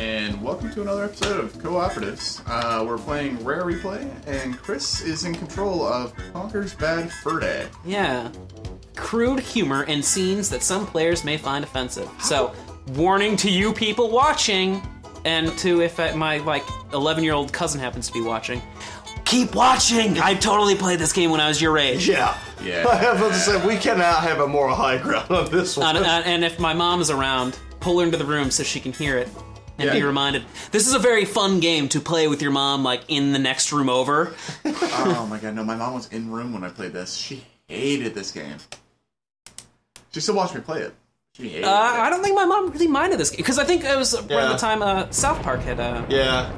and welcome to another episode of Co-Operatives. We're playing Rare Replay, and Chris is in control of Conker's Bad Fur Day. Yeah. Crude humor and scenes that some players may find offensive. So, warning to you people watching, and to if my 11-year-old cousin happens to be watching, keep watching! I totally played this game when I was your age. Yeah. I have to say, we cannot have a moral high ground on this one. And if my mom is around, pull her into the room so she can hear it and be reminded. This is a very fun game to play with your mom, in the next room over. Oh my god, no, my mom was in room when I played this. She hated this game. She still watched me play it. She hated it. I don't think my mom really minded this game, because I think it was around the time South Park had... I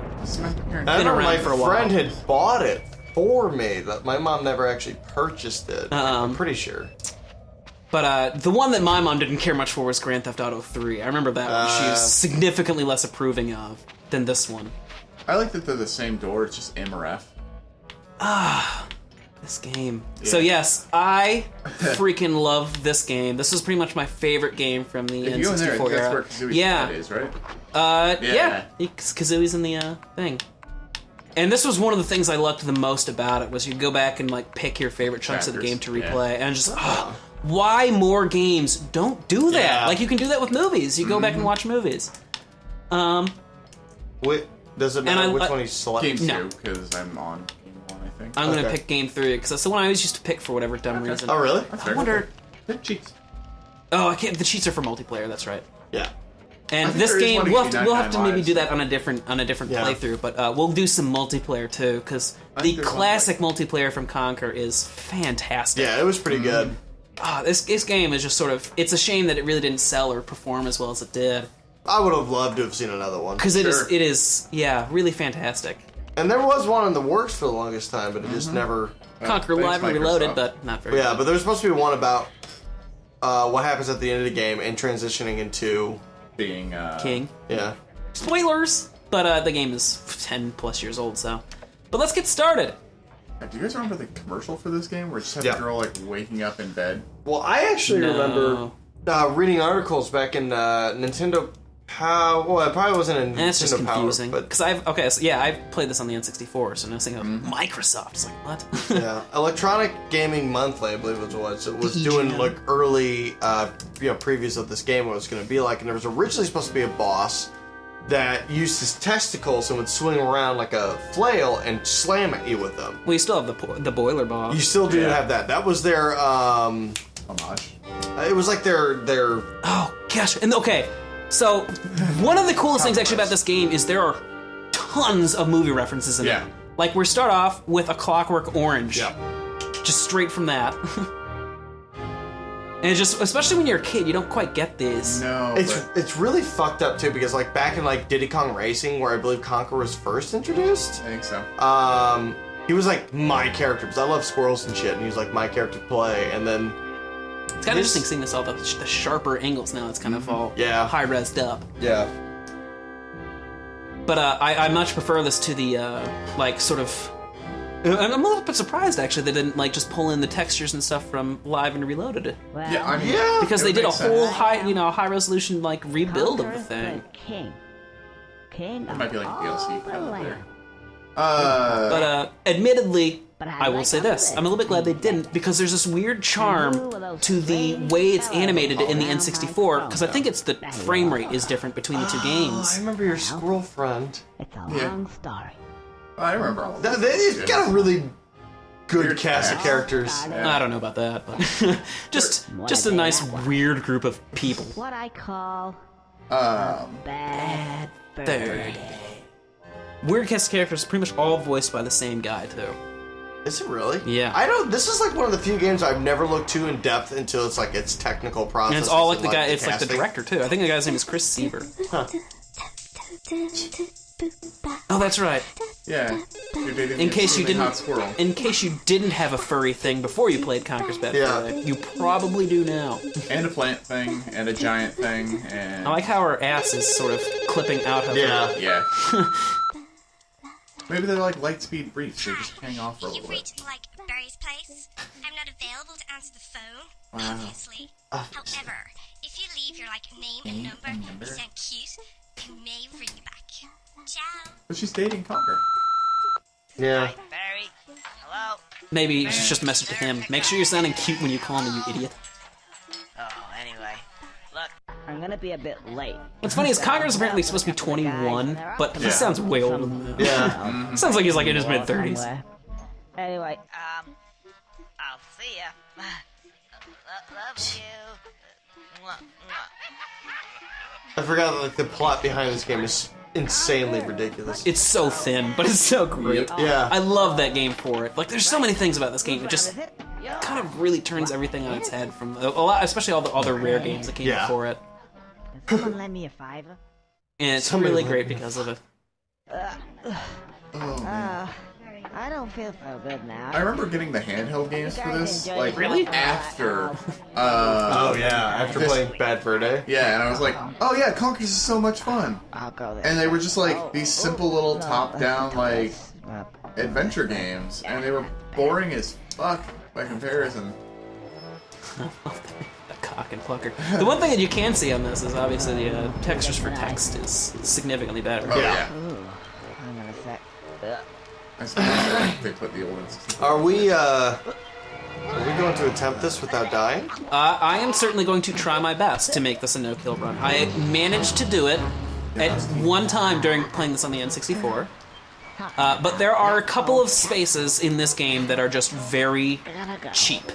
remember my friend had bought it for me. My mom never actually purchased it. I'm pretty sure. But the one that my mom didn't care much for was Grand Theft Auto 3. I remember that one. She was significantly less approving of than this one. I like that they're the same door, it's just M or F. This game. Yeah. So yes, I freaking love this game. This was pretty much my favorite game from the N64 you go in there, era. that's where Kazooie's is, right? Yeah. Kazooie's in the thing. And this was one of the things I loved the most about it, was you go back and pick your favorite chunks of the game to replay, and just why more games don't do that? You can do that with movies. You go back and watch movies. Wait, does it matter which one you select? Game 2, because I'm on Game 1, I think. I'm gonna pick Game 3 because that's the one I always used to pick for whatever dumb reason. Oh really? I wonder. Cheats. Oh, I can't. The cheats are for multiplayer. That's right. Yeah. And this game, we'll have to maybe do that on a different playthrough, but we'll do some multiplayer too, because the classic multiplayer from Conker is fantastic. Yeah, it was pretty good. This game is just sort of, it's a shame that it really didn't sell or perform as well as it did. I would have loved to have seen another one. Because it is, really fantastic. And there was one in the works for the longest time, but it just never... Conker Live and Reloaded, but not very good. But there was supposed to be one about what happens at the end of the game and transitioning into... being King. Yeah. Spoilers! But the game is 10 plus years old, so. But let's get started. Do you guys remember the commercial for this game where it just had the girl waking up in bed? Well, I actually remember reading articles back in Nintendo Power. Well, it probably wasn't in Nintendo Power. It's just confusing. But because I've played this on the N64, so now thinking of Microsoft. It's like, what? Yeah. Electronic Gaming Monthly, I believe it was. It was doing early previews of this game, what it was going to be like, and there was originally supposed to be a boss that used his testicles and would swing around like a flail and slam at you with them. Well, you still have the boiler boss. You still do have that. That was their homage. It was like their. Oh gosh! And okay, so one of the coolest things actually about this game is there are tons of movie references in it. Like we start off with A Clockwork Orange. Yeah. Just straight from that. And it's just, especially when you're a kid, you don't quite get these. No, it's really fucked up too, because back in Diddy Kong Racing, where I believe Conker was first introduced. I think so. He was my character, because I love squirrels and shit, and he was my character to play, and then it's kind of interesting seeing this all the sharper angles now. It's kind of all high resed up. Yeah. But I much prefer this to the sort of. I'm a little bit surprised actually they didn't just pull in the textures and stuff from Live and Reloaded. Well, because they did a whole high resolution rebuild of the thing. It might be like a DLC kind of there. But admittedly, I will say this: I'm a little bit glad they didn't, because there's this weird charm to the way it's animated in the N64. Because I think it's the frame rate is different between the two games. I remember your squirrel friend. It's a long story. I remember all that. They've got a really good cast of characters. I don't know about that, but just a nice weird group of people. What I call bad fur day. Weird cast of characters, pretty much all voiced by the same guy too. Is it really? Yeah. I don't. This is one of the few games I've never looked too in depth until it's its technical process. And it's all the guy. It's the director too. I think the guy's name is Chris Siever. Huh. Oh, that's right. Yeah. In case you didn't have a furry thing before you played Conker's Bad Fur Day, you probably do now. And a plant thing, and a giant thing, and... I like how her ass is sort of clipping out of her. Yeah. Maybe they're Lightspeed briefs. They're just hang off for a little bit. You've reached Barry's place. I'm not available to answer the phone, obviously. However, if you leave your name and number, you sound cute. I may bring you back. Ciao. But she's dating Conker. Yeah. Barry. Hello. Maybe it's just a message to him. Make sure you're sounding cute when you call me, you idiot. Oh, anyway. Look. I'm gonna be a bit late. What's funny is Conker's apparently supposed to be 21, but he sounds way older than that. Yeah. Sounds like he's like in his mid-30s. Anyway, I'll see ya. Love you. Mwah, mwah. I forgot that like the plot behind this game is insanely ridiculous. It's so thin, but it's so great. Yeah. I love that game for it. Like, there's so many things about this game. It just kind of really turns everything on its head from a lot, especially all the other rare games that came Yeah. before it. Can someone lend me a $5? And it's Somebody really let great me- because of it. Oh man. I don't feel so good now. I remember getting the handheld games for this, like Really? after. Oh yeah, after this- playing Bad Fur Day. Yeah, and I was like, oh yeah, Conkers is so much fun. I'll go there. And they were just like these simple little top-down like Uh, adventure games, and they were boring as fuck by comparison. The cock and plucker. The one thing that you can see on this is obviously the textures for text is significantly better. Oh yeah. Ooh, hang on a sec. I suppose they put the old ones. Are we going to attempt this without dying? I am certainly going to try my best to make this a no-kill run. I managed to do it at one time during playing this on the N64. But there are a couple of spaces in this game that are just very cheap.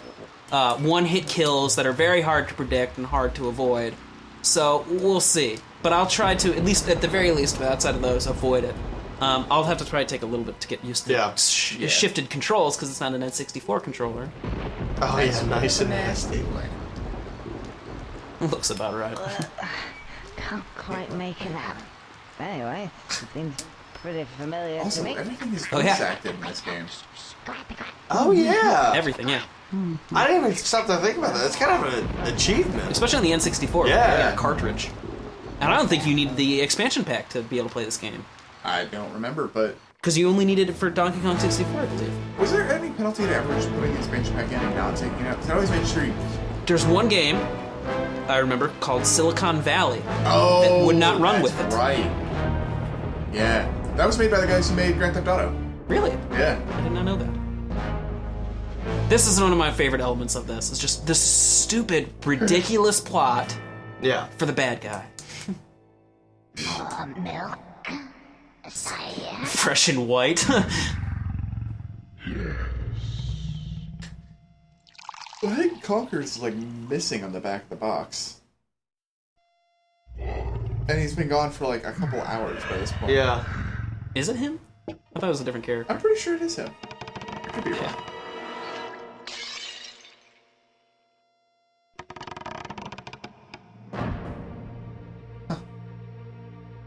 One-hit kills that are very hard to predict and hard to avoid. So we'll see. But I'll try to, at the very least, outside of those, avoid it. I'll have to try to take a little bit to get used to Yeah. shifted controls because it's not an N64 controller. Oh yeah, nice and nasty. Looks about right. Can't quite make it out. Anyway, it seems pretty familiar Also, to me. everything is Oh, yeah. voice acted in this game. Oh yeah. Everything, yeah. I didn't even stop to think about that. It's kind of an achievement. Especially on the N64. Yeah. Cartridge. And I don't think you need the expansion pack to be able to play this game. I don't remember, but Because you only needed it for Donkey Kong 64, I believe. was there any penalty to ever just putting the expansion pack in and not taking it out? Because I always made sure you. There's one game, I remember, called Silicon Valley. Oh, That would not run that's with it. Right. Yeah, that was made by the guys who made Grand Theft Auto. Really? Yeah. I did not know that. This is one of my favorite elements of this. It's just this stupid, ridiculous plot Yeah. for the bad guy. Milk? Sire? Fresh and white. I think Conker's like missing on the back of the box. And he's been gone for like a couple hours by this point. Yeah. Is it him? I thought it was a different character. I'm pretty sure it is him. I could be wrong.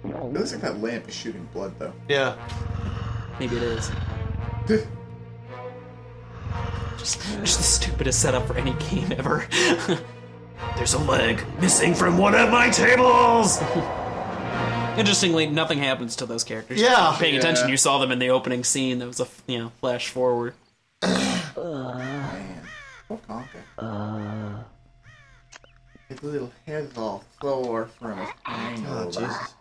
It looks like that lamp is shooting blood, though. Yeah. Maybe it is. Just the stupidest setup for any game ever. There's a leg missing from one of my tables! Interestingly, nothing happens to those characters. Yeah. Paying Yeah. attention, you saw them in the opening scene. There was a flash forward. Man. Poor Conker. His little head's all sore from his hangover. Oh, Jesus.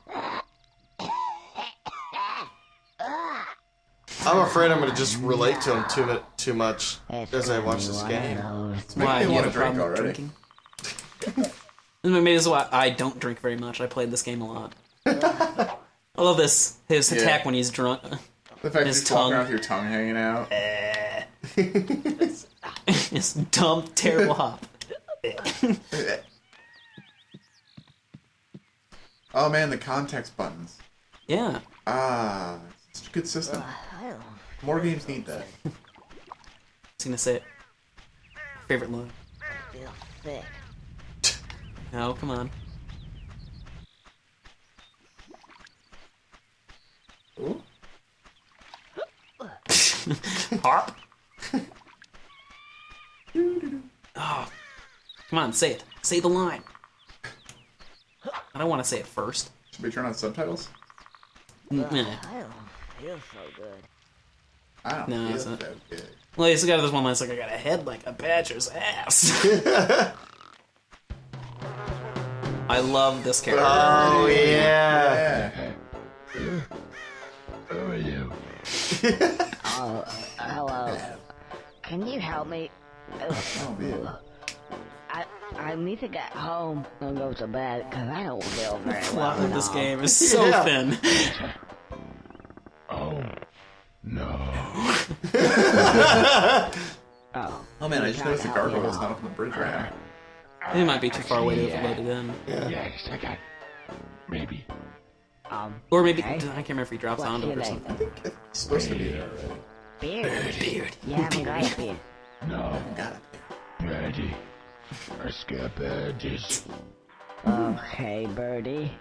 I'm afraid I'm gonna just relate to him too much as I watch this game. It's making me you want have to a drink problem already. drinking? Maybe this is why I don't drink very much. I played this game a lot. I love his attack when he's drunk. The fact His that you're walking tongue. around with your tongue hanging out. His dumb, terrible hop. Oh man, the context buttons. Yeah. Ah, such a good system. More games need that. I was gonna say it. Favorite line. Feel sick. No, come on. Ooh. Harp. Oh, come on, say it. Say the line. I don't want to say it first. Should we turn on subtitles? Meh. I don't feel so good. I don't No, feel it's so not. good. Well, he's got this one line. It's like, I got a head like a badger's ass. I love this character. Oh yeah. Who are you? Oh, hello. Can you help me? Oh, man. I need to get home and go to bed because I don't feel very The well. plot of this now. game is so Yeah. thin. Oh, no. Oh, Oh man, I just noticed the gargoyle's not up on the bridge right now. It might be too far away to have loaded in. Yes, I got. Maybe. Or maybe, Okay. I can't remember if he drops What's onto your it or name? something. It's supposed to be there already. Beard. Beard. You haven't got a beard. No. Got it. Birdie. I scare birdies. Okay, Birdie.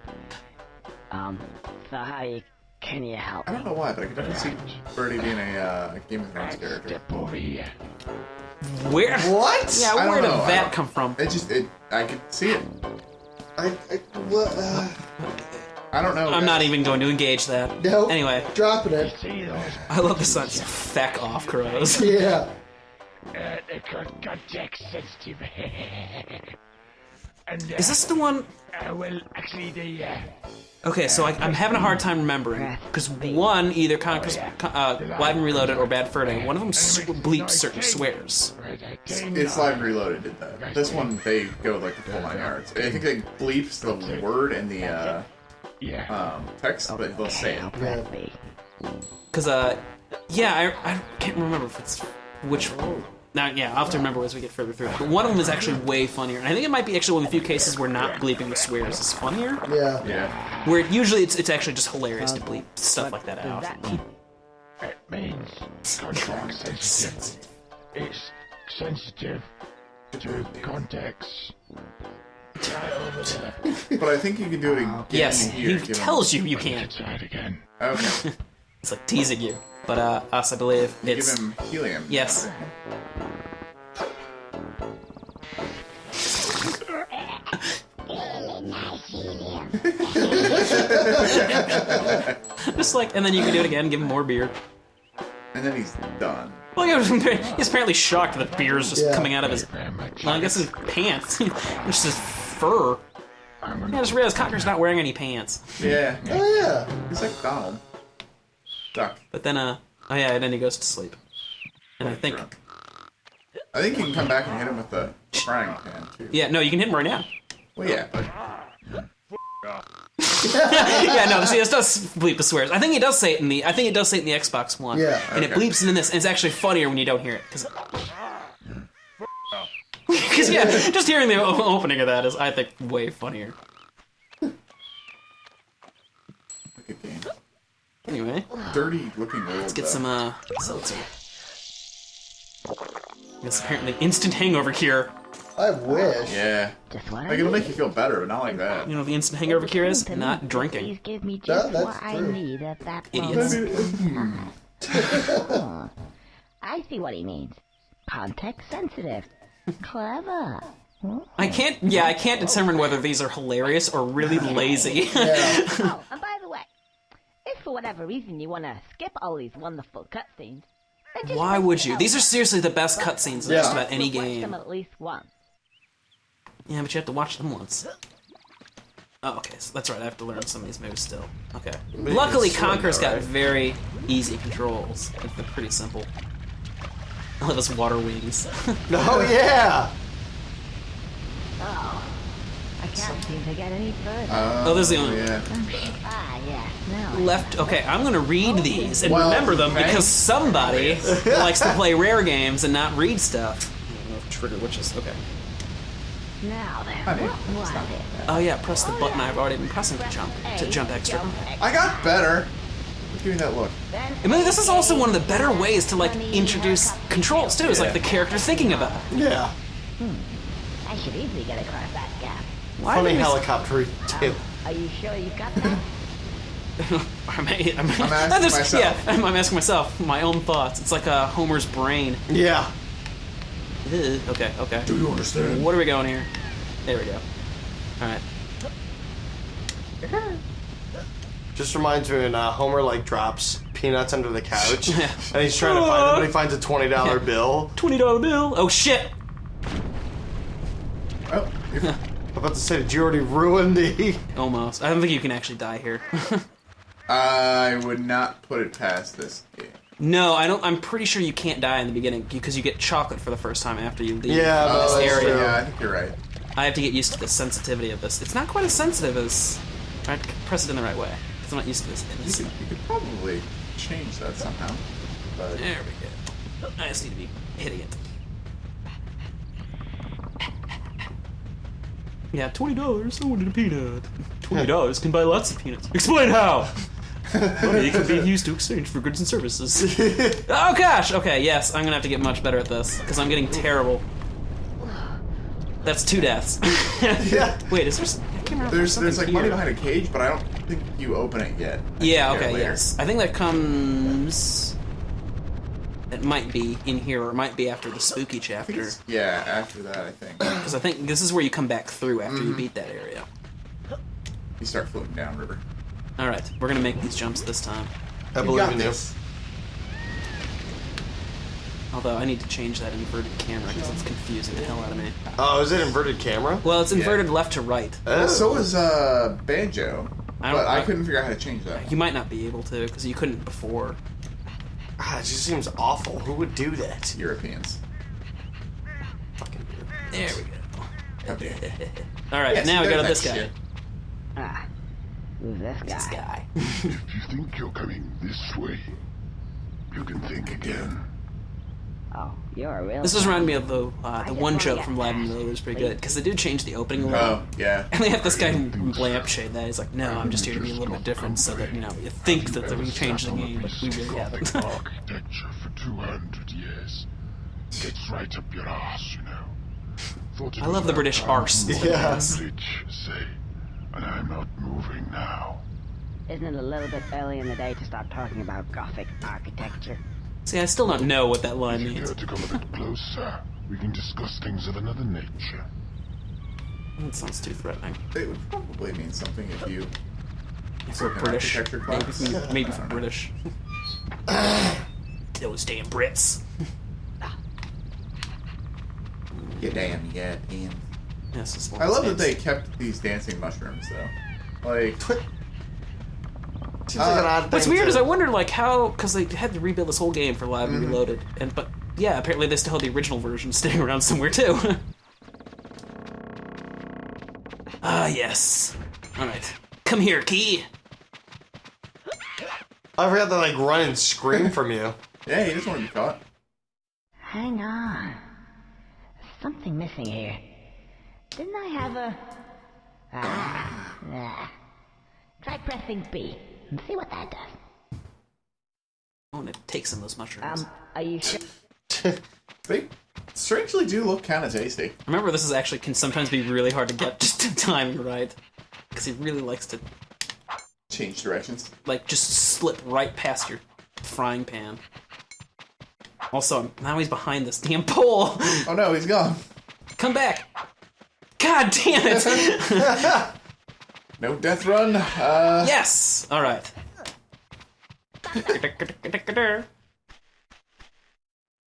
So can you help I me? don't know why, but I could definitely see Birdie being a Game of Thrones character. Step over here. Where? What? Yeah, I don't where did know, I that don't- come from? I could see it. I don't know. I'm guys. not even going to engage that. No. Anyway, Dropping it. See those? I love the sun's feck off crows. Yeah. They got context sensitive. And Is this the one? well, actually, they Okay, so I'm having a hard time remembering because one, either Conker's Live and Reloaded or Bad Fur Day, one of them bleeps certain swears. It's Live and Reloaded did that. This one, they go like the full 9 yards. I think they bleeps the word in the text, but they'll say it. Prep me. Because yeah, I can't remember if it's which. Now, yeah, I'll have to remember as we get further through. But one of them is actually way funnier, and I think it might be actually one of the few cases where not bleeping the swears is funnier. Yeah. Yeah. Where usually it's actually just hilarious to bleep stuff like that Does out. that mean? It means context sensitive. It's sensitive to context. Try over there. But I think you can do it again Yes, here. he tells you can. Try it again. Okay. It's like teasing you. But us, I believe, Give it's him helium. yes. Just like, and then you can do it again, give him more beer. And then he's done. Well, he's apparently shocked that beer's just Yeah. coming out of his, Very much. well, I guess his pants. It's just fur. I just realized Conker's not wearing any pants. Yeah. Oh yeah. He's like Donald. Duck. But then, oh yeah, and then he goes to sleep. And I think, I think you can come back and hit him with the frying pan too. yeah, no, you can hit him right now. Well, yeah, but Yeah, no, see, this does bleep the swears. I think it does say it in the Xbox One. Yeah. And it Okay. bleeps it in this, and it's actually funnier when you don't hear it. Because yeah, just hearing the opening of that is, I think, way funnier. good game. Anyway, Dirty looking world. let's get some, seltzer. It's apparently instant hangover cure. I wish. Yeah. Just what Like it'll make you feel better, but not like that. You know what the instant hangover cure is? Not drinking. Please give me Yeah, just that's what I true. need at that Idiots. moment. I see what he means. Context sensitive. Clever. I can't determine whether these are hilarious or really lazy. Oh, and by the way, if for whatever reason you want to skip all these wonderful cutscenes, then just Why would you? These are seriously the best cutscenes in Yeah. just about any watch them game. at least once. Yeah, but you have to watch them once. Oh, okay, so that's right, I have to learn some of these moves still. Okay. you Luckily, can swing, Conker's though, got right? very easy controls. They're pretty simple. I love his water wings. Oh yeah. Oh, I can't seem to get any further. Oh, there's the only Yeah. Ah, yes, now I left. Okay, I'm gonna read these and Well, remember them thanks. because somebody likes to play rare games and not read stuff. I don't know if trigger witches. Okay. Now then, Honey, what was it? Oh yeah, press the button I've already been pressing to jump extra. I got better. Give me that look. I mean, this is also one of the better ways to like introduce controls too. Is like the character thinking about it. Yeah. I should easily get across that gap. Why Funny do we- helicopter too. Are you sure you got that? I'm asking just- myself. Yeah, I'm asking myself my own thoughts. It's like Homer's brain. Yeah. Ugh, okay, okay. Do you understand? What are we going here? There we go. All right. Just reminds me when Homer like drops peanuts under the couch, Yeah. and he's trying to find them, but he finds a $20 bill. $20 bill. Oh shit! Oh, I'm about to say, did you already ruin the... Almost. I don't think you can actually die here. I would not put it past this game. No, I don't. I'm pretty sure you can't die in the beginning because you get chocolate for the first time after you leave this that's area. true. Yeah, I think you're right. I have to get used to the sensitivity of this. It's not quite as sensitive as... I have to press it in the right way. Because I'm not used to this. You could probably change that somehow. But There we go. I just need to be hitting it. Yeah, $20. I wanted a peanut. $20 can buy lots of peanuts. Explain how! Money can be used to exchange for goods and services. Oh gosh! Okay, yes, I'm gonna have to get much better at this, because I'm getting terrible. That's 2 deaths. Wait, is there... I can't remember. there's like money behind a cage, but I don't think you open it yet. Yeah, okay, yes. I think that comes... It might be in here, or it might be after the spooky chapter. Yeah, after that, I think. Because I think this is where you come back through after you beat that area. You start floating down river. Alright, we're gonna make these jumps this time. I believe in you. Although I need to change that inverted camera because it's confusing the hell out of me. Oh, is it inverted camera? Well, it's inverted left to right. Oh. So is Banjo. But I couldn't figure out how to change that. You might not be able to because you couldn't before. It just seems awful. Who would do that? Europeans. Fucking There we go. Okay. Alright, Yes, now we go to that this guy. shit. Who's this guy? This guy. If you think you're coming this way, you can think again. Oh, you're a real... This does remind me of the just one wanna joke get from Lab and Miller was pretty good because they do change the opening a little. Oh, yeah. And they have this guy lampshade that he's like, no, I'm just here to be a little bit different so that, you think that we changed the game, but we really haven't. Architecture for 200 years. Gets right up your ass, I love the British arse. Yes. Bridge, say, and I'm not moving now. Isn't it a little bit early in the day to start talking about Gothic architecture? See, I still don't know what that line If you means. dare to come a bit closer, we can discuss things of another nature. That sounds too threatening. It would probably mean something if you For took an British. architecture class. Maybe for British. Those damn Brits. You damn European. Yes, it's I love that they kept these dancing mushrooms, though. Like, Seems like an odd thing. What's weird is I wondered like how, because they had to rebuild this whole game for Live and Reloaded, but yeah, apparently they still have the original version sitting around somewhere too. Ah, yes. All right, come here, Key. I forgot to like run and scream from you. yeah, he just want to be caught. Hang on. There's something missing here. Didn't I have a... Try pressing B and see what that does. Oh, and it takes some of those mushrooms. Are you sure? They strangely do look kind of tasty. Remember, this is actually can sometimes be really hard to get just the timing right, because he really likes to Change directions. like just slip right past your frying pan. Also, now he's behind this damn pole. Oh no, he's gone. Come back! God damn it! No death run. Yes! Alright.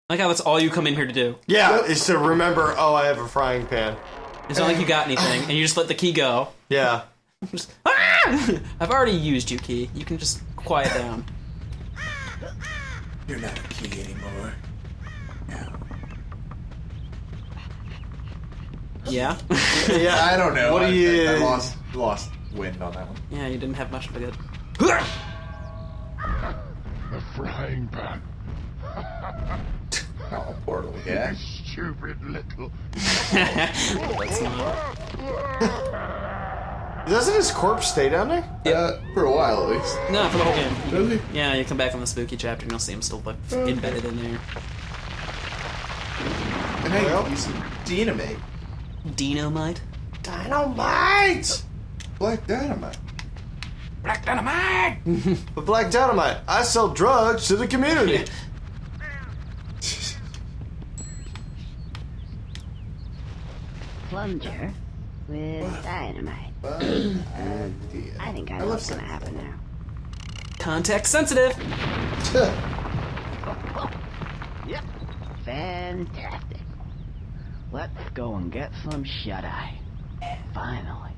Like how that's all you come in here to do. Yeah, is to remember, oh, I have a frying pan. It's not like you got anything, and you just let the key go. Yeah. Just, ah! I've already used you, Key. You can just quiet down. You're not a key anymore. No. Yeah? Yeah. I don't know. What do you... I lost wind on that one. Yeah, you didn't have much of a good... The frying pan. Oh, poor little guy. Stupid little. That's not... Doesn't his corpse stay down there? For a while at least. No, for the whole game. Does he? Yeah, you come back on the spooky chapter and you'll see him still like, embedded in there. And hey, you some dynamite. Dynamite? Dynamite! Black dynamite. Black Dynamite! But Black Dynamite, I sell drugs to the community. Plunger with dynamite. I think I know what's gonna happen now. Context sensitive! Yep. Fantastic. Let's go and get some shut-eye. Finally.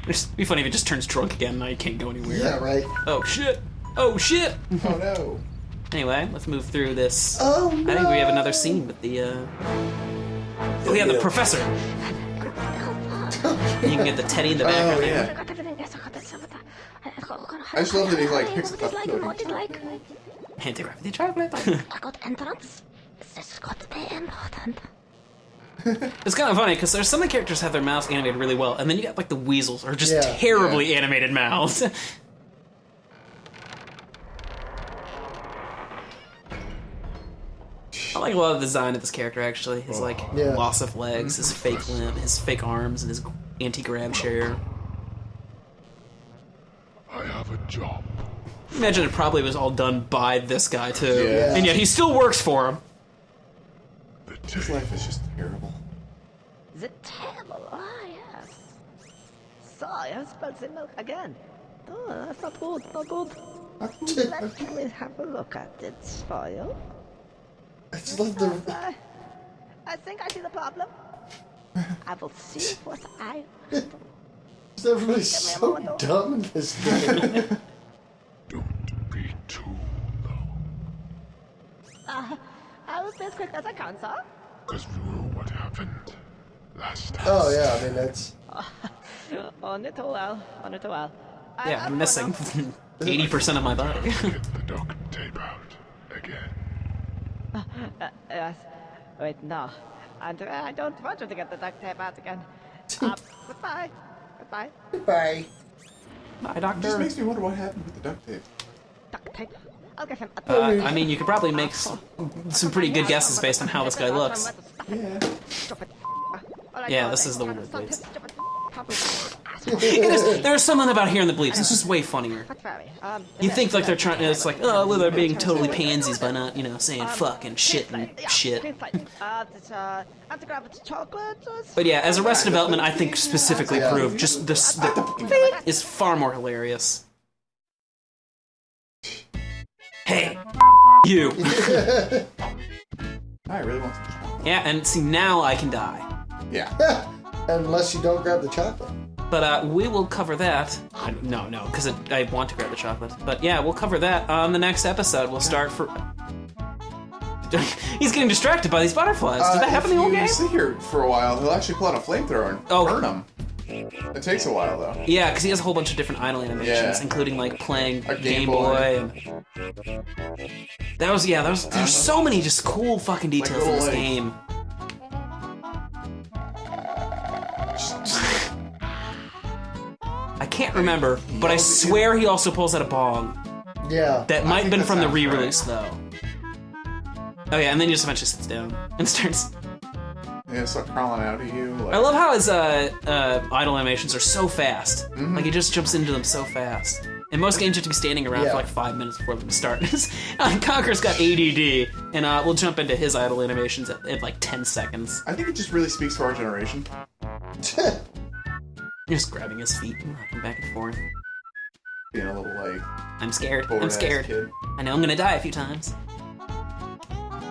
It'd be funny if it just turns drunk again and now you can't go anywhere. Yeah, right. Oh shit! Oh shit! Oh no. Anyway, let's move through this. Oh no. I think we have another scene with the, Oh yeah, the professor! You can get the teddy in the background. Oh, yeah. I just love that he, like, picks up the Anti-gravity chocolate. I got entrance. This is got to be important. It's kind of funny, because there's some of the characters have their mouths animated really well, and then you got, like, the weasels, or just terribly animated mouths. I like a lot of the design of this character, actually. His, like, loss of legs, his fake limb, his fake arms, and his anti-grav chair. I have a job. Imagine it probably was all done by this guy, too. Yeah. And yet he still works for him. His life is just terrible. The table, yes. So, I have spilled the milk again. Oh, that's not good, not good. Let me have a look at it for you. I just love the. I think I see the problem. I will see what I... Everybody's so dumb in this game. Don't be too low. I will be as quick as I can, sir. Because we know what happened last time. Oh yeah, I mean that's. On it well, on it well. Yeah, I'm missing 80% of my body. Get the duct tape out again. Yes. Wait, no. I don't want you to get the duct tape out again. Goodbye. Goodbye. Goodbye. Bye, It just doctor. makes me wonder what happened with the duct tape. Duct tape. I'll get him a I mean, you could probably make some pretty good guesses based on how this guy looks. Yeah. Yeah, this is the one with bleeps. There's something about hearing the bleeps. It's just way funnier. You think like they're trying. It's like, oh, well, they're being totally pansies by not, saying fuck and shit and shit. But yeah, as Arrested Development, I think specifically proved just the beat is far more hilarious. Hey, you. I really want to. Yeah, and see now I can die. Yeah. Unless you don't grab the chocolate. But we will cover that. No, because I want to grab the chocolate. But yeah, we'll cover that on the next episode. We'll start for. He's getting distracted by these butterflies. Did that happen in the whole game? If you sit here for a while, he'll actually pull out a flamethrower and burn them. It takes a while though. Yeah, because he has a whole bunch of different idle animations, including like playing A Game Game Boy. And... There's so many just cool fucking details in this game. I can't remember, but I swear he also pulls out a bong. Yeah. That might have been from the re-release though. Oh yeah, and then he just eventually sits down and starts. Yeah, start crawling out at you. Like... I love how his idle animations are so fast. Like he just jumps into them so fast. In most games, you have to be standing around for like 5 minutes before them start. Conker's got ADD, and we'll jump into his idle animations at like 10 seconds. I think it just really speaks to our generation. Just grabbing his feet and rocking back and forth. Being a little like. I'm scared. bored I'm ass scared. kid. I know I'm gonna die a few times.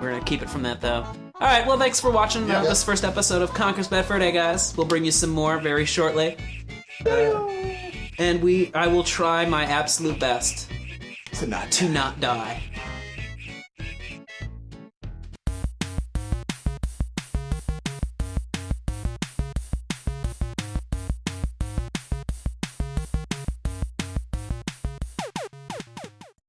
We're gonna keep it from that though. Alright, well thanks for watching this first episode of Conker's Bad Fur Day, guys. We'll bring you some more very shortly. And I will try my absolute best To not to not die.